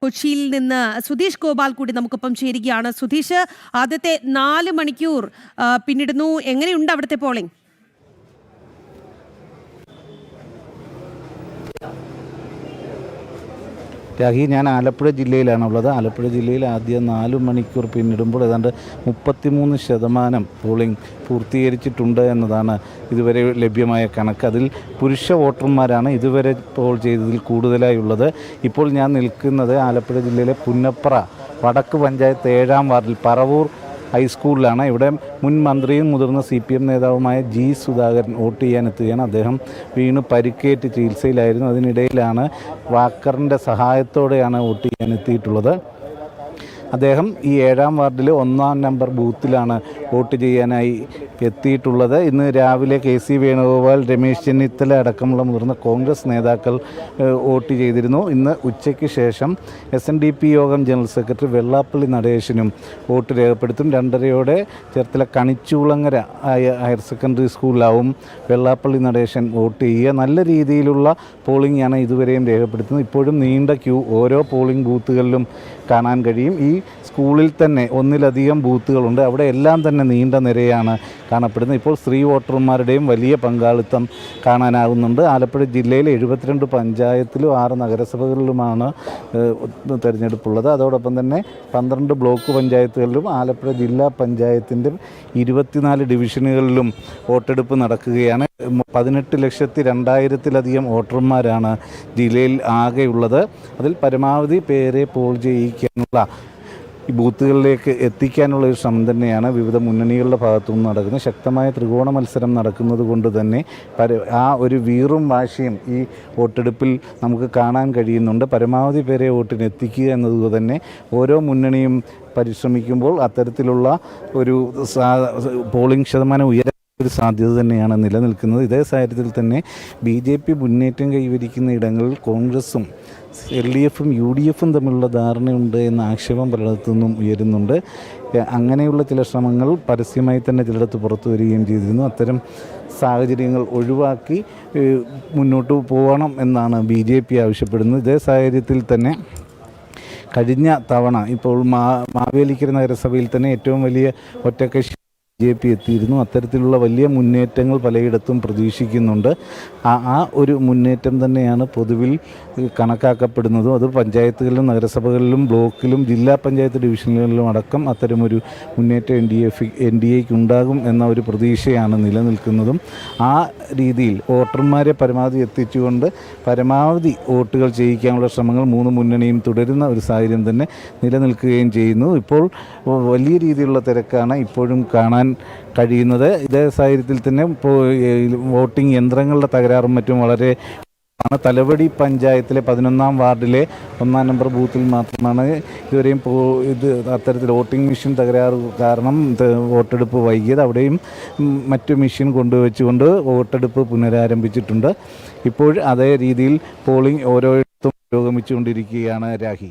കൊച്ചിയിൽ നിന്ന് സുധീഷ് ഗോപാൽ കൂടി നമുക്കൊപ്പം ചേരുകയാണ്. സുധീഷ്, ആദ്യത്തെ 4 മണിക്കൂർ പിന്നിടുന്നു. എങ്ങനെയുണ്ട് അവിടുത്തെ പോളിംഗ്? രാഹി, ഞാൻ ആലപ്പുഴ ജില്ലയിലാണുള്ളത്. ആലപ്പുഴ ജില്ലയിൽ ആദ്യ 4 മണിക്കൂർ പിന്നിടുമ്പോൾ ഏതാണ്ട് 33% പോളിംഗ് പൂർത്തീകരിച്ചിട്ടുണ്ട് എന്നതാണ് ഇതുവരെ ലഭ്യമായ കണക്ക്. അതിൽ പുരുഷ വോട്ടർമാരാണ് ഇതുവരെ പോൾ ചെയ്തതിൽ കൂടുതലായുള്ളത്. ഇപ്പോൾ ഞാൻ നിൽക്കുന്നത് ആലപ്പുഴ ജില്ലയിലെ പുന്നപ്ര വടക്ക് പഞ്ചായത്ത് 7-ാം വാർഡിൽ പറവൂർ ഹൈസ്കൂളിലാണ്. ഇവിടെ മുൻ മന്ത്രിയും മുതിർന്ന CPM നേതാവുമായ G. സുധാകരൻ വോട്ട് ചെയ്യാനെത്തുകയാണ്. അദ്ദേഹം വീണ് പരിക്കേറ്റ് ചികിത്സയിലായിരുന്നു. അതിനിടയിലാണ് വാക്കറിൻ്റെ സഹായത്തോടെയാണ് വോട്ട് ചെയ്യാനെത്തിയിട്ടുള്ളത്. അദ്ദേഹം ഈ 7-ാം വാർഡിൽ 1-ാം നമ്പർ ബൂത്തിലാണ് വോട്ട് ചെയ്യാനായി എത്തിയിട്ടുള്ളത്. ഇന്ന് രാവിലെ KC വേണുഗോപാൽ, രമേശ് ചെന്നിത്തല അടക്കമുള്ള മുതിർന്ന കോൺഗ്രസ് നേതാക്കൾ വോട്ട് ചെയ്തിരുന്നു. ഇന്ന് ഉച്ചയ്ക്ക് ശേഷം SNDP യോഗം ജനറൽ സെക്രട്ടറി വെള്ളാപ്പള്ളി നടേശനും വോട്ട് രേഖപ്പെടുത്തും. 2:30 ചേർത്തല കണിച്ചൂളങ്ങര ഹയർ സെക്കൻഡറി സ്കൂളിലാവും വെള്ളാപ്പള്ളി നടേശൻ വോട്ട് ചെയ്യുക. നല്ല രീതിയിലുള്ള പോളിംഗാണ് ഇതുവരെയും രേഖപ്പെടുത്തുന്നത്. ഇപ്പോഴും നീണ്ട ക്യൂ ഓരോ പോളിംഗ് ബൂത്തുകളിലും കാണാൻ കഴിയും. ഈ സ്കൂളിൽ തന്നെ ഒന്നിലധികം ബൂത്തുകളുണ്ട്. അവിടെ എല്ലാം തന്നെ നീണ്ട നിരയാണ് കാണപ്പെടുന്നത്. ഇപ്പോൾ സ്ത്രീ വോട്ടർമാരുടെയും വലിയ പങ്കാളിത്തം കാണാനാകുന്നുണ്ട്. ആലപ്പുഴ ജില്ലയിലെ 72 പഞ്ചായത്തിലും 6 നഗരസഭകളിലുമാണ് തിരഞ്ഞെടുപ്പുള്ളത്. അതോടൊപ്പം തന്നെ 12 ബ്ലോക്ക് പഞ്ചായത്തുകളിലും ആലപ്പുഴ ജില്ലാ പഞ്ചായത്തിൻ്റെ 24 ഡിവിഷനുകളിലും വോട്ടെടുപ്പ് നടക്കുകയാണ്. 18,02,000-ലധികം വോട്ടർമാരാണ് ജില്ലയിൽ ആകെയുള്ളത്. അതിൽ പരമാവധി പേരെ പോൾ ചെയ്യിക്കാനുള്ള ഈ ബൂത്തുകളിലേക്ക് എത്തിക്കാനുള്ള ഒരു ശ്രമം തന്നെയാണ് വിവിധ മുന്നണികളുടെ ഭാഗത്തുനിന്ന് നടക്കുന്നത്. ശക്തമായ ത്രികോണ മത്സരം നടക്കുന്നത് കൊണ്ട് തന്നെ ആ ഒരു വീറും വാശിയും ഈ വോട്ടെടുപ്പിൽ നമുക്ക് കാണാൻ കഴിയുന്നുണ്ട്. പരമാവധി പേരെ വോട്ടിന് എത്തിക്കുക എന്നത് തന്നെ ഓരോ മുന്നണിയും പരിശ്രമിക്കുമ്പോൾ അത്തരത്തിലുള്ള ഒരു പോളിംഗ് ശതമാനം ഒരു സാധ്യത തന്നെയാണ് നിലനിൽക്കുന്നത്. ഇതേ സാഹചര്യത്തിൽ തന്നെ BJP മുന്നേറ്റം കൈവരിക്കുന്ന ഇടങ്ങളിൽ കോൺഗ്രസും LDFും UDFും തമ്മിലുള്ള ധാരണയുണ്ട് എന്ന ആക്ഷേപം പലയിടത്തു നിന്നും ഉയരുന്നുണ്ട്. അങ്ങനെയുള്ള ചില ശ്രമങ്ങൾ പരസ്യമായി തന്നെ ചിലയിടത്ത് പുറത്തു വരികയും ചെയ്തിരുന്നു. അത്തരം സാഹചര്യങ്ങൾ ഒഴിവാക്കി മുന്നോട്ട് പോകണം എന്നാണ് BJP ആവശ്യപ്പെടുന്നത്. ഇതേ സാഹചര്യത്തിൽ തന്നെ കഴിഞ്ഞ തവണ ഇപ്പോൾ മാവേലിക്കര നഗരസഭയിൽ തന്നെ ഏറ്റവും വലിയ ഒറ്റക്കക്ഷി BJP എത്തിയിരുന്നു. അത്തരത്തിലുള്ള വലിയ മുന്നേറ്റങ്ങൾ പലയിടത്തും പ്രതീക്ഷിക്കുന്നുണ്ട്. ആ ഒരു മുന്നേറ്റം തന്നെയാണ് പൊതുവിൽ കണക്കാക്കപ്പെടുന്നതും. അത് പഞ്ചായത്തുകളിലും നഗരസഭകളിലും ബ്ലോക്കിലും ജില്ലാ പഞ്ചായത്ത് ഡിവിഷനുകളിലും അടക്കം അത്തരമൊരു മുന്നേറ്റം NDAക്ക് ഉണ്ടാകും എന്ന ഒരു പ്രതീക്ഷയാണ് നിലനിൽക്കുന്നതും. ആ രീതിയിൽ വോട്ടർമാരെ പരമാവധി എത്തിച്ചുകൊണ്ട് പരമാവധി വോട്ടുകൾ ചെയ്യിക്കാനുള്ള ശ്രമങ്ങൾ 3 മുന്നണിയും തുടരുന്ന ഒരു സാഹചര്യം തന്നെ നിലനിൽക്കുകയും ചെയ്യുന്നു. ഇപ്പോൾ വലിയ രീതിയിലുള്ള തിരക്കാണ് ഇപ്പോഴും കാണാൻ കഴിയുന്നത്. ഇതേ സാഹചര്യത്തിൽ തന്നെ വോട്ടിംഗ് യന്ത്രങ്ങളുടെ തകരാറും മറ്റും വളരെ തലവടി പഞ്ചായത്തിലെ 11-ാം വാർഡിലെ 1-ാം നമ്പർ ബൂത്തിൽ മാത്രമാണ് ഇതുവരെയും അത്തരത്തിൽ വോട്ടിംഗ് മെഷീൻ തകരാറ് കാരണം വോട്ടെടുപ്പ് വൈകിയത്. അവിടെയും മറ്റു മെഷീൻ കൊണ്ടുവച്ചുകൊണ്ട് വോട്ടെടുപ്പ് പുനരാരംഭിച്ചിട്ടുണ്ട്. ഇപ്പോൾ അതേ രീതിയിൽ പോളിംഗ് ഓരോയിടത്തും പുരോഗമിച്ചുകൊണ്ടിരിക്കുകയാണ്. രാഹി.